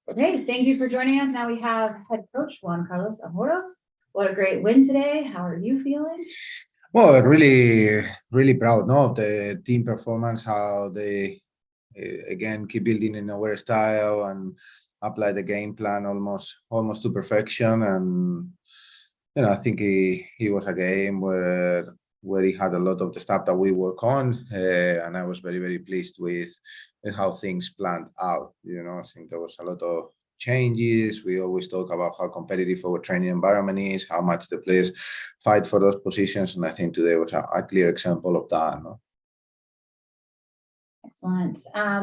Okay, thank you for joining us. Now we have head coach Juan Amorós. What a great win today. How are you feeling? Well, really proud, no, of the team performance, how they again keep building in our style and apply the game plan almost to perfection. And I think he was a game where he had a lot of the stuff that we work on, and I was very pleased with how things planned out. I think there was a lot of changes. We always talk about how competitive our training environment is, how much the players fight for those positions, and I think today was a clear example of that. No? Excellent.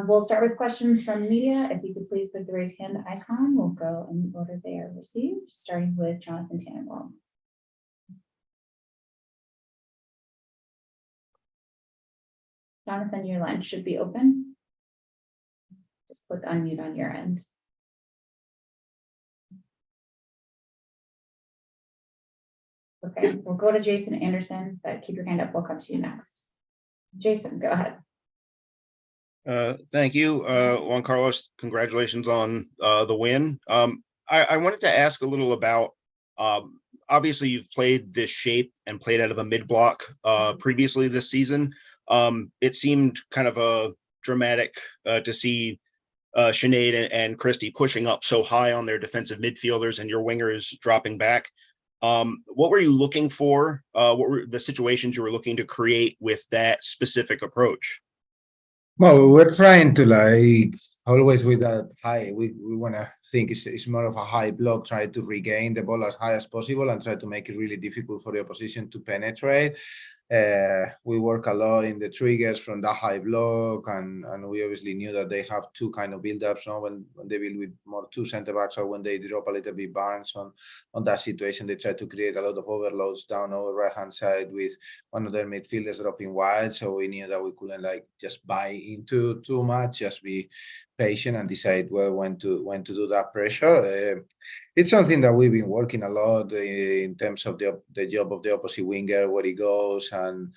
We'll start with questions from media. If you could please click the raise hand icon, we'll go in the order they are received, starting with Jonathan Tannenbaum. Jonathan, your line should be open. Just click unmute on your end. Okay, we'll go to Jason Anderson, but keep your hand up. We'll come to you next. Jason, go ahead. Thank you, Juan Carlos. Congratulations on the win. I wanted to ask a little about, obviously you've played this shape and played out of the mid block previously this season. It seemed kind of a dramatic to see Sinead and Christie pushing up so high on their defensive midfielders and your wingers dropping back. What were you looking for? What were the situations you were looking to create with that specific approach? Well, we're trying to always with that high. We want to think it's more of a high block, try to regain the ball as high as possible and try to make it really difficult for the opposition to penetrate. We work a lot in the triggers from that high block, and we obviously knew that they have two kind of build-ups, when they build with more two center backs or when they drop a little bit bounce on that situation. They try to create a lot of overloads down our right hand side with one of their midfielders dropping wide. So we knew that we couldn't just buy into too much, just be patient and decide when to do that pressure. It's something that we've been working a lot in terms of the job of the opposite winger, where he goes, and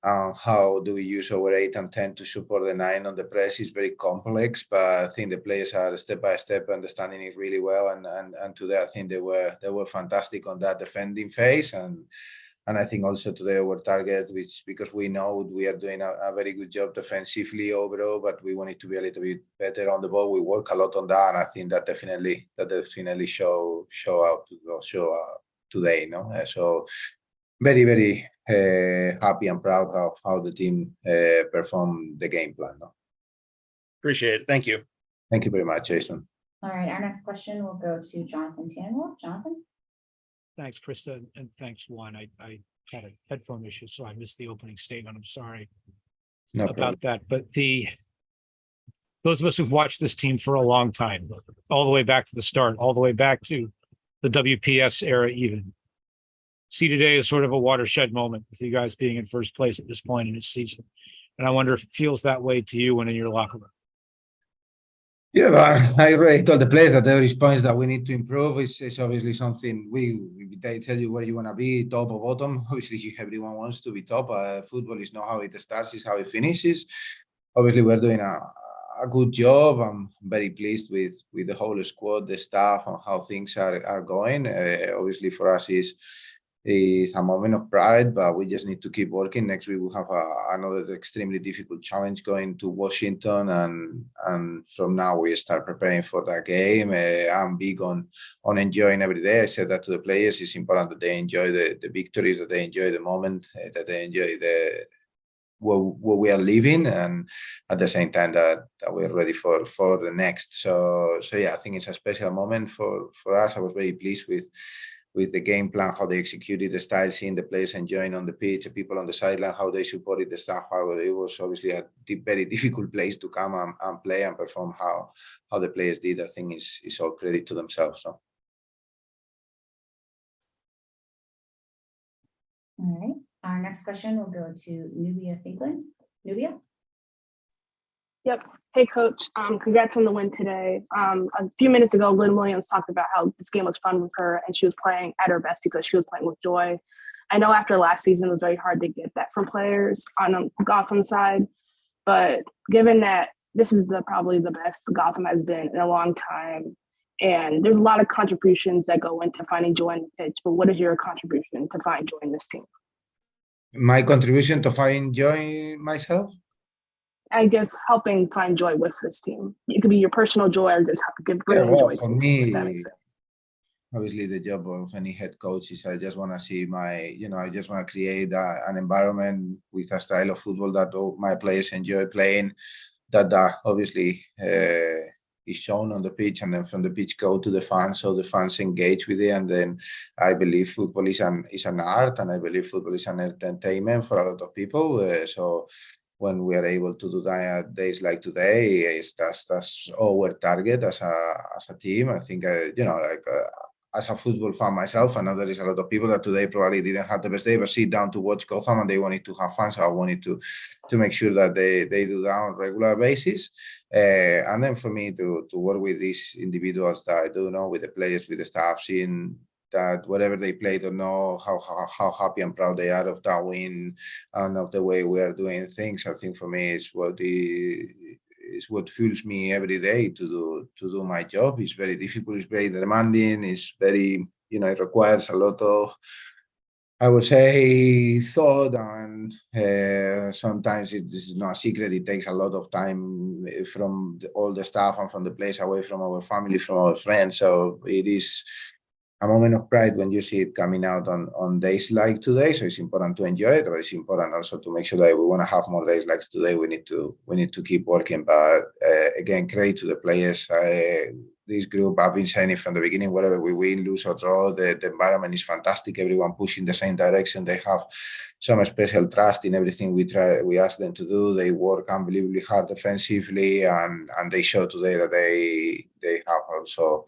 how do we use our 8 and 10 to support the 9 on the press. Is very complex, but I think the players are step by step understanding it really well. And today I think they were fantastic on that defending phase. And I think also today our target, which because we know we are doing a very good job defensively overall, but we want it to be a little bit better on the ball. We work a lot on that, and I think that definitely show out today. So very happy and proud of how the team performed the game plan. No? Appreciate it. Thank you. Thank you very much, Jason. All right, our next question will go to Jonathan Tannenbaum. Jonathan. Thanks, Krista, and thanks, Juan. I had a headphone issue, so I missed the opening statement. I'm sorry about that. But those of us who've watched this team for a long time, all the way back to the start, all the way back to the WPS era even, see today as sort of a watershed moment with you guys being in first place at this point in the season. And I wonder if it feels that way to you when in your locker room. Yeah, but I already told the players that there is points that we need to improve. It's obviously something they tell you where you want to be, top or bottom. Obviously, everyone wants to be top. Football is not how it starts, it's how it finishes. Obviously, we're doing a good job. I'm very pleased with the whole squad, the staff, and how things are going. Obviously, for us is a moment of pride, but we just need to keep working. Next week we'll have another extremely difficult challenge going to Washington, and from now we start preparing for that game. I'm big on enjoying every day. I said that to the players. It's important that they enjoy the victories, that they enjoy the moment, that they enjoy what we are living, and at the same time that we're ready for the next. So yeah, I think it's a special moment for us. I was very pleased with the game plan, how they executed the style, seeing the players enjoying on the pitch, the people on the sideline, how they supported the staff. How it was obviously a very difficult place to come and play and perform how the players did. I think is all credit to themselves. So. All right. Our next question will go to Nubia Finklin. Nubia? Yep. Hey, Coach. Congrats on the win today. A few minutes ago, Lynn Williams talked about how this game was fun with her and she was playing at her best because she was playing with joy. I know after last season, it was very hard to get that from players on the Gotham side. But given that this is probably the best Gotham has been in a long time, And there's a lot of contributions that go into finding joy in the pitch, but what is your contribution to find joy in this team? My contribution to find joy myself? I guess helping find joy with this team. It could be your personal joy or just bringing joy For to the team, if that me, makes sense. obviously the job of any head coach is I just want to see I just want to create an environment with a style of football that all my players enjoy playing, that obviously is shown on the pitch, and then from the pitch go to the fans, so the fans engage with it. And then I believe football is an art, and I believe football is an entertainment for a lot of people. So when we are able to do that days like today, that's our target as a team. I think as a football fan myself, I know there is a lot of people that today probably didn't have the best day, but sit down to watch Gotham and they wanted to have fun. So I wanted to make sure that they do that on a regular basis. And then for me to work with these individuals that I do know, with the players, with the staff, seeing that whatever they play, don't know how happy and proud they are of that win and of the way we are doing things. I think for me is what fuels me every day to do my job. It's very difficult, it's very demanding, it's very, it requires a lot of, I would say, thought, and sometimes it is not a secret. It takes a lot of time from all the staff and from the place, away from our family, from our friends. So it is a moment of pride when you see it coming out on days like today. So it's important to enjoy it, but it's important also to make sure that we want to have more days like today. We need to keep working. But again, credit to the players. This group, I've been saying it from the beginning, whatever we win, lose or draw, the environment is fantastic. Everyone pushing the same direction. They have some special trust in everything we ask them to do. They work unbelievably hard defensively, and they show today that they have also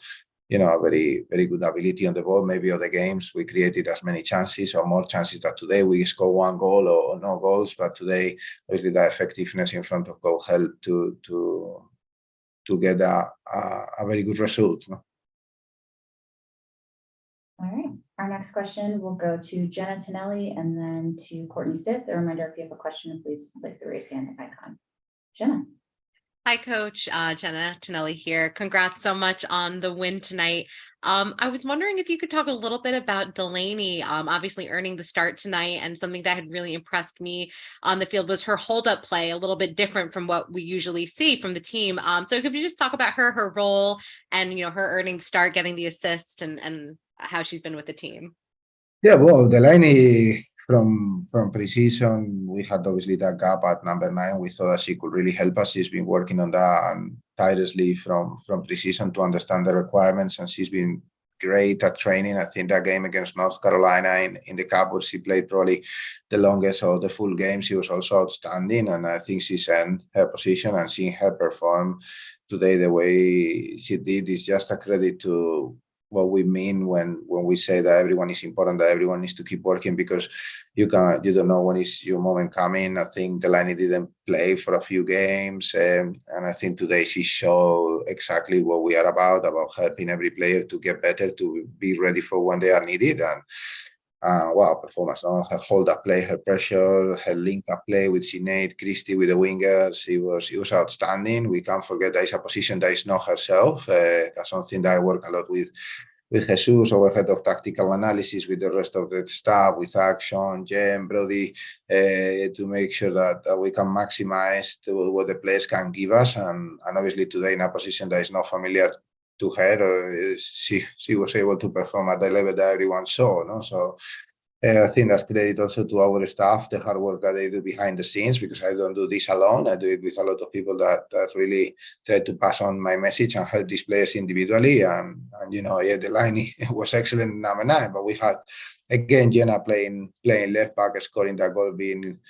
a very, very good ability on the ball. Maybe other games we created as many chances or more chances that today we score one goal or no goals, but today obviously the effectiveness in front of goal helped to get a very good result. No? All right. Our next question will go to Jenna Tonelli and then to Courtney Stitt. A reminder, if you have a question, please click the raise hand icon. Jenna. Hi, Coach. Jenna Tonelli here. Congrats so much on the win tonight. I was wondering if you could talk a little bit about Delaney, obviously earning the start tonight, and something that had really impressed me on the field was her hold-up play, a little bit different from what we usually see from the team. So could you just talk about her role, and her earning the start, getting the assist, and how she's been with the team? Yeah, well, Delaney from pre-season, we had obviously that gap at number 9. We thought that she could really help us. She's been working on that and tirelessly from pre-season to understand the requirements, and she's been great at training. I think that game against North Carolina in the Cup, where she played probably the longest or the full game, she was also outstanding, and I think she's in her position, and seeing her perform today the way she did is just a credit to what we mean when we say that everyone is important, that everyone needs to keep working, because you don't know when is your moment coming. I think Delaney didn't play for a few games, and I think today she showed exactly what we are about helping every player to get better, to be ready for when they are needed. And wow, performance, her hold-up play, her pressure, her link-up play with Sinead, Christie with the wingers, it was outstanding. We can't forget that it's a position that is not herself. That's something that I work a lot with Jesus, our head of tactical analysis, with the rest of the staff, with Action, Jem, Brody, to make sure that we can maximize what the players can give us. And obviously today, in a position that is not familiar to her, she was able to perform at the level that everyone saw. No? So I think that's credit also to our staff, the hard work that they do behind the scenes, because I don't do this alone. I do it with a lot of people that really try to pass on my message and help these players individually. And Delaney was excellent number 9, but we had, again, Jenna playing left back, scoring that goal, being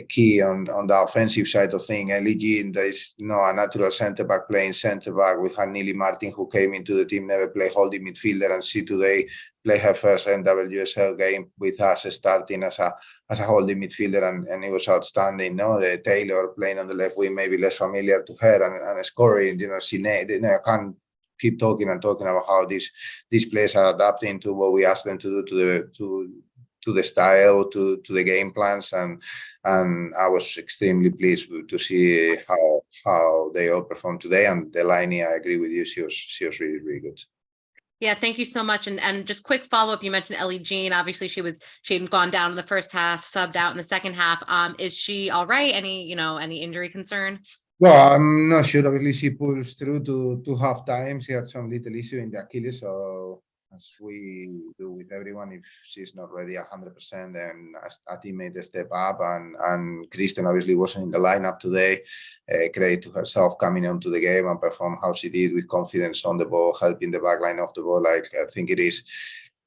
key on the offensive side of things. Ellie Jean, there is a natural centre back playing centre back. We had Neely Martin, who came into the team, never played holding midfielder, and she today play her first NWSL game with us, starting as a holding midfielder, and it was outstanding. The Taylor playing on the left wing, maybe less familiar to her, and scoring. I can't keep talking about how these players are adapting to what we ask them to do the style, to the game plans, and I was extremely pleased to see how they all performed today. And Delaney, I agree with you, she was really, really good. Yeah, thank you so much. And just quick follow-up, you mentioned Ellie Jean. Obviously, she had gone down in the first half, subbed out in the second half. Is she all right? Any injury concern? Well, I'm not sure. Obviously, she pulls through to half time. She had some little issue in the Achilles, so as we do with everyone, if she's not ready 100%, then a teammate step up. And Kristen obviously wasn't in the lineup today. Credit to herself coming onto the game and perform how she did with confidence on the ball, helping the back line of the ball. Like, I think it is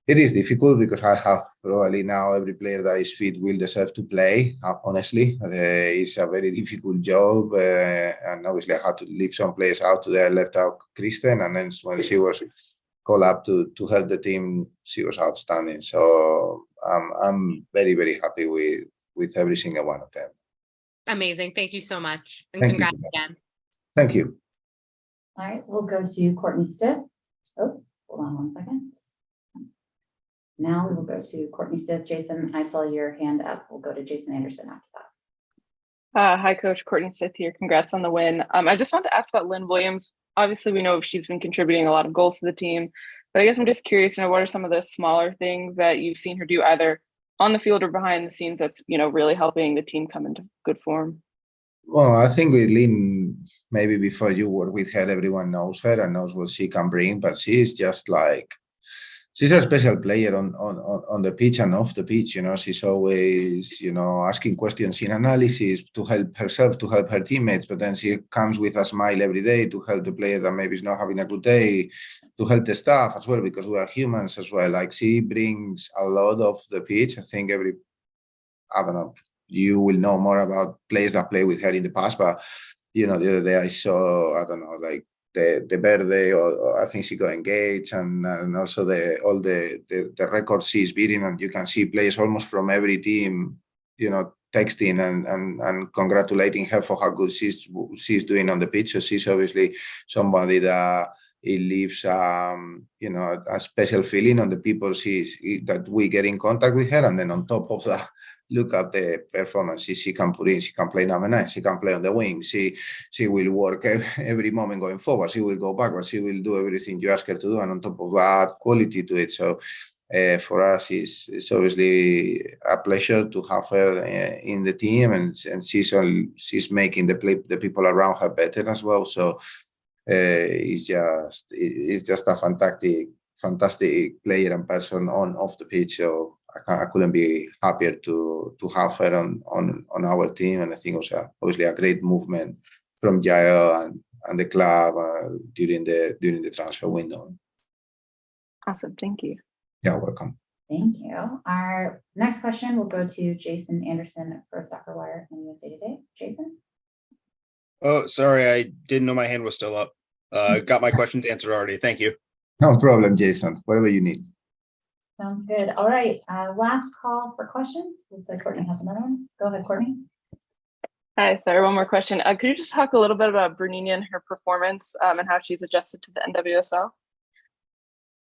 difficult because I have probably now every player that is fit will deserve to play. Honestly, it's a very difficult job, and obviously I had to leave some players out today. I left out Kristen, and then when she was called up to help the team, she was outstanding. So I'm very, very happy with every single one of them. Amazing. Thank you so much. And Thank congrats you. again. Thank you. All right, we'll go to Courtney Stiff. Oh, hold on 1 second. Now we will go to Courtney Stiff. Jason, I saw your hand up. We'll go to Jason Anderson after that. Hi, Coach. Courtney Stiff here. Congrats on the win. I just wanted to ask about Lynn Williams. Obviously, we know she's been contributing a lot of goals to the team, but I guess I'm just curious, what are some of the smaller things that you've seen her do either on the field or behind the scenes that's, really helping the team come into good form? Well, I think with Lynn, maybe before you work with her, everyone knows her and knows what she can bring, but she's just like, she's a special player on the pitch and off the pitch. She's always, asking questions in analysis to help herself, to help her teammates. But then she comes with a smile every day to help the player that maybe is not having a good day, to help the staff as well, because we are humans as well. Like, she brings a lot of the pitch. I think I don't know, you will know more about players that play with her in the past, but the other day I saw, I don't know, like, the birthday, or I think she got engaged, and also all the records she's beating, and you can see players almost from every team, texting and congratulating her for how good she's doing on the pitch. So she's obviously somebody that it leaves a special feeling on the people that we get in contact with her, and then on top of that, look at the performances she can put in. She can play number 9. She can play on the wing. She will work every moment going forward. She will go backwards. She will do everything you ask her to do, and on top of that, quality to it. So for us, it's obviously a pleasure to have her in the team, and she's making the people around her better as well. So it's just a fantastic player and person off the pitch. So I couldn't be happier to have her on our team, and I think it was obviously a great movement from Jael and the club during the transfer window. Awesome, thank you. You're welcome. Thank you. Our next question will go to Jason Anderson for Soccer Wire and USA Today. Jason? Oh, sorry, I didn't know my hand was still up. Got my questions answered already. Thank you. No problem, Jason. Whatever you need. Sounds good. All right. Last call for questions. Looks like Courtney has another one. Go ahead, Courtney. Hi, sorry, one more question. Could you just talk a little bit about Bruninia and her performance and how she's adjusted to the NWSL?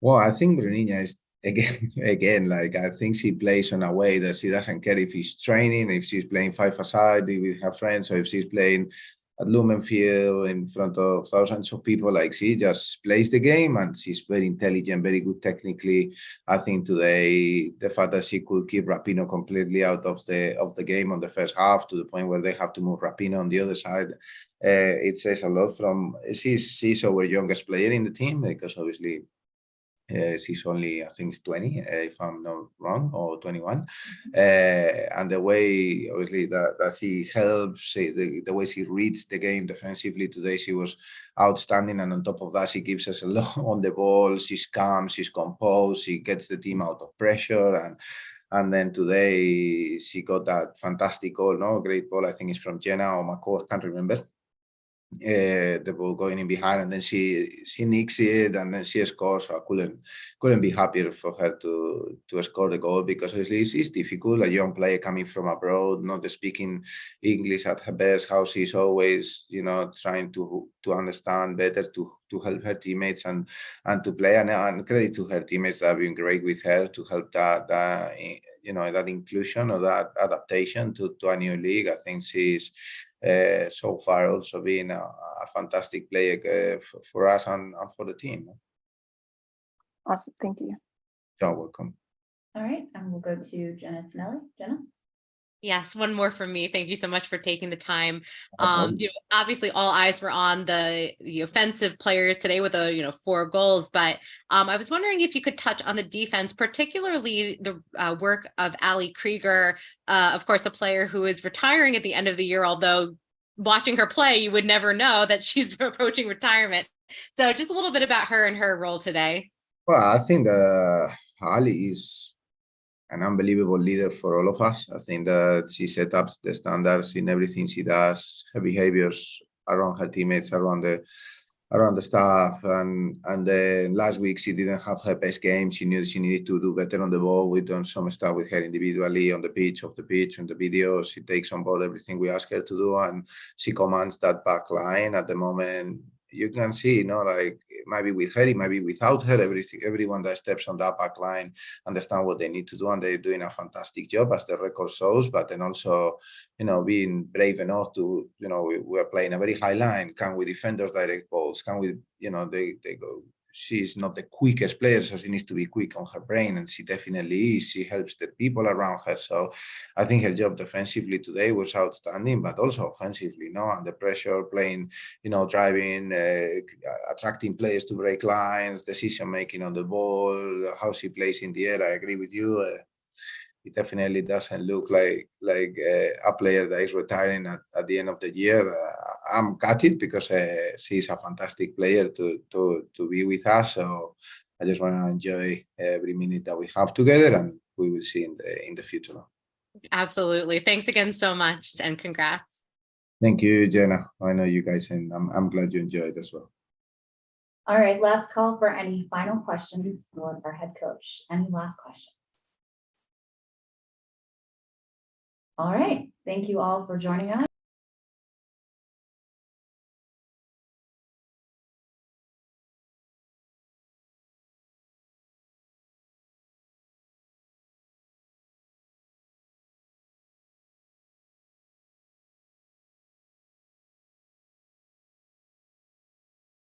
Well, I think Bruninia is again, like, I think she plays in a way that she doesn't care if she's training, if she's playing 5-a-side with her friends, or if she's playing at Lumenfield in front of thousands of people. Like, she just plays the game, and she's very intelligent, very good technically. I think today the fact that she could keep Rapinoe completely out of the game on the first half, to the point where they have to move Rapinoe on the other side, it says a lot. She's our youngest player in the team, because obviously she's only, I think, 20, if I'm not wrong, or 21. And the way, obviously, that she helps, the way she reads the game defensively today, she was outstanding. And on top of that, she gives us a lot on the ball. She's calm, she's composed, she gets the team out of pressure. And then today, she got that fantastic goal, great ball, I think it's from Jenna or McCall, I can't remember. The ball going in behind, and then she nicks it, and then she scores. So I couldn't be happier for her to score the goal, because it's difficult. A young player coming from abroad, not speaking English at her best, how she's always trying to understand better, to help her teammates and to play, and credit to her teammates that have been great with her to help that that inclusion or that adaptation to a new league. I think she's so far also been a fantastic player for us and for the team. Awesome. Thank you. You're welcome. All right, and we'll go to Jenna Tonelli. Jenna? Yes, one more from me. Thank you so much for taking the time. No problem. Obviously all eyes were on the offensive players today with 4 goals, but I was wondering if you could touch on the defense, particularly the work of Ali Krieger, of course, a player who is retiring at the end of the year, although watching her play, you would never know that she's approaching retirement. So just a little bit about her and her role today. Well, I think Ali is an unbelievable leader for all of us. I think that she set up the standards in everything she does, her behaviors around her teammates, around the staff, and then last week she didn't have her best game. She knew she needed to do better on the ball. We've done some stuff with her individually on the pitch, on the videos. She takes on board everything we ask her to do, and she commands that back line at the moment. You can see, like it might be with her, it might be without her. Everyone that steps on that back line understand what they need to do, and they're doing a fantastic job, as the record shows. But then also, being brave enough to, we are playing a very high line. Can we defend those direct balls? Can we, they go. She's not the quickest player, so she needs to be quick on her brain, and she definitely is. She helps the people around her. So I think her job defensively today was outstanding, but also offensively, under pressure, playing, driving, attracting players to break lines, decision making on the ball, how she plays in the air. I agree with you. It definitely doesn't look like a player that is retiring at the end of the year. I'm gutted because she's a fantastic player to be with us. So I just want to enjoy every minute that we have together, and we will see in the future. Absolutely. Thanks again so much, and congrats. Thank you, Jenna. I know you guys, and I'm glad you enjoyed as well. All right, last call for any final questions for our head coach. Any last questions? All right, thank you all for joining us.